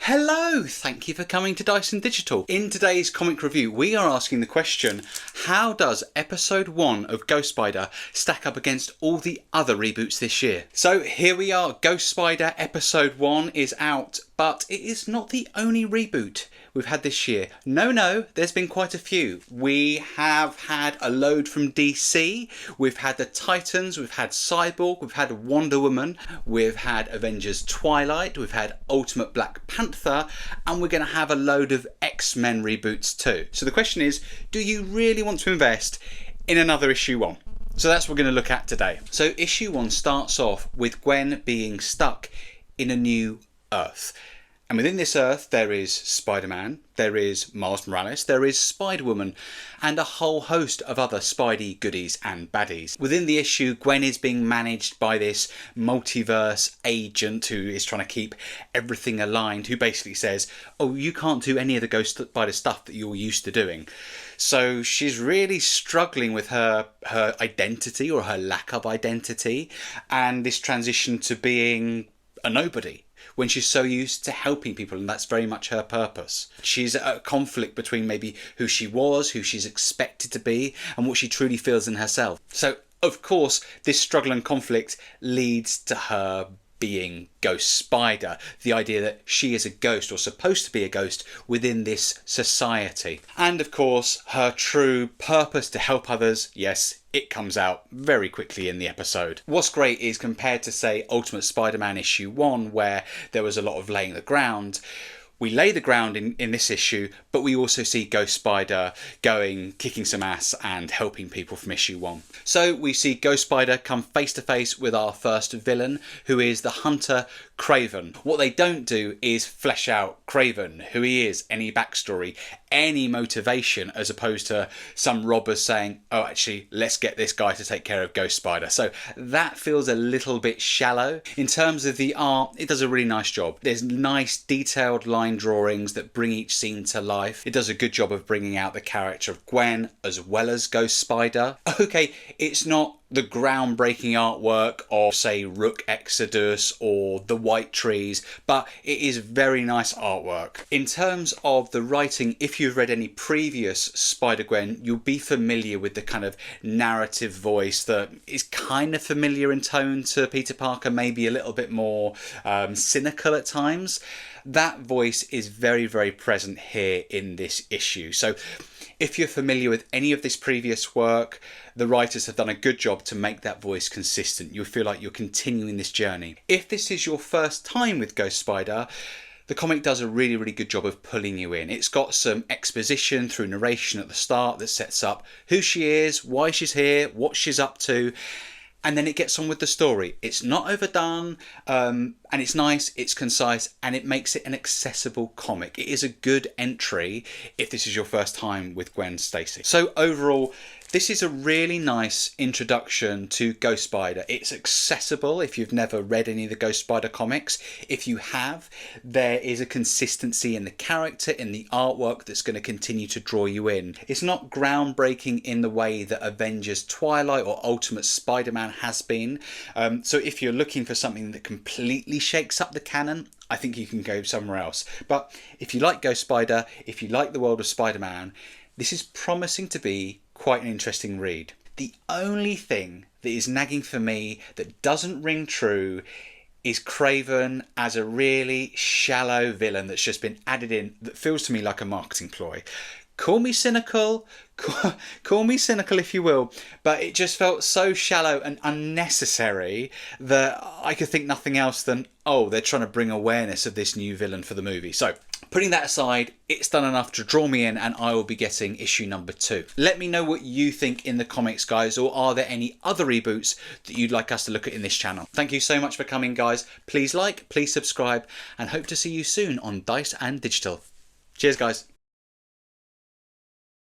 Hello, thank you for coming to Dyson Digital. In today's comic review, we are asking the question, how does episode 1 of Ghost Spider stack up against all the other reboots this year? So here we are, Ghost Spider episode 1 is out, but it is not the only reboot we've had this year. No, there's been quite a few. We have had a load from DC, we've had the Titans, we've had Cyborg, we've had Wonder Woman, we've had Avengers Twilight, we've had Ultimate Black Panther, and we're going to have a load of X-Men reboots too. So the question is, do you really want to invest in another issue 1? So that's what we're going to look at today. So issue 1 starts off with Gwen being stuck in a new Earth. And within this Earth, there is Spider-Man, there is Miles Morales, there is Spider-Woman, and a whole host of other Spidey goodies and baddies. Within the issue, Gwen is being managed by this multiverse agent who is trying to keep everything aligned, who basically says, oh, you can't do any of the Ghost Spider stuff that you're used to doing. So she's really struggling with her identity, or her lack of identity, and this transition to being a nobody, when she's so used to helping people, and that's very much her purpose. She's at a conflict between maybe who she was, who she's expected to be, and what she truly feels in herself. So, of course, this struggle and conflict leads to her being Ghost Spider, the idea that she is a ghost, or supposed to be a ghost, within this society. And of course, her true purpose to help others, yes, it comes out very quickly in the episode. What's great is, compared to, say, Ultimate Spider-Man issue 1, where there was a lot of laying the ground, we lay the ground in this issue, but we also see Ghost Spider kicking some ass and helping people from issue 1. So we see Ghost Spider come face to face with our first villain, who is the Hunter Craven. What they don't do is flesh out Craven, who he is, any backstory, any motivation, as opposed to some robbers saying, oh, actually, let's get this guy to take care of Ghost Spider. So that feels a little bit shallow. In terms of the art, it does a really nice job. There's nice detailed line drawings that bring each scene to life. It does a good job of bringing out the character of Gwen as well as Ghost Spider. Okay, it's not the groundbreaking artwork of, say, Rook Exodus or The White Trees, but it is very nice artwork. In terms of the writing, if you've read any previous Spider-Gwen, you'll be familiar with the kind of narrative voice that is kind of familiar in tone to Peter Parker, maybe a little bit more cynical at times. That voice is very, very present here in this issue. So if you're familiar with any of this previous work, the writers have done a good job to make that voice consistent. You'll feel like you're continuing this journey. If this is your first time with Ghost Spider, the comic does a really, really good job of pulling you in. It's got some exposition through narration at the start that sets up who she is, why she's here, what she's up to, and then it gets on with the story. It's not overdone, and it's nice, it's concise, and it makes it an accessible comic. It is a good entry if this is your first time with Gwen Stacy. So overall, this is a really nice introduction to Ghost Spider. It's accessible if you've never read any of the Ghost Spider comics. If you have, there is a consistency in the character, in the artwork, that's going to continue to draw you in. It's not groundbreaking in the way that Avengers Twilight or Ultimate Spider-Man has been. So if you're looking for something that completely shakes up the canon, I think you can go somewhere else. But if you like Ghost Spider, if you like the world of Spider-Man, this is promising to be quite an interesting read. The only thing that is nagging for me that doesn't ring true is Craven as a really shallow villain that's just been added in, that feels to me like a marketing ploy. Call me cynical, call me cynical if you will, but it just felt so shallow and unnecessary that I could think nothing else than, oh, they're trying to bring awareness of this new villain for the movie. So, putting that aside, it's done enough to draw me in, and I will be getting issue number 2. Let me know what you think in the comments, guys, or are there any other reboots that you'd like us to look at in this channel? Thank you so much for coming, guys. Please like, please subscribe, and hope to see you soon on Dice and Digital. Cheers, guys.